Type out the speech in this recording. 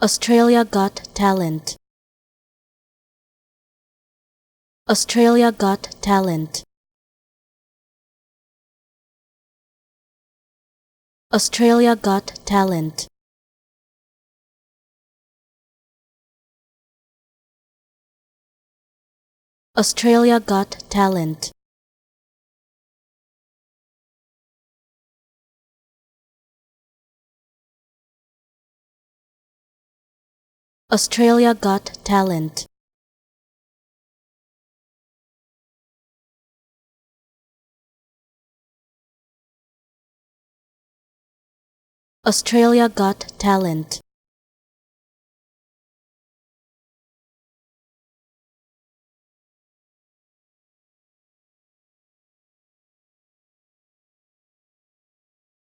Australia Got Talent. Australia Got Talent. Australia Got Talent. Australia Got Talent. Australia Got Talent. Australia Got Talent.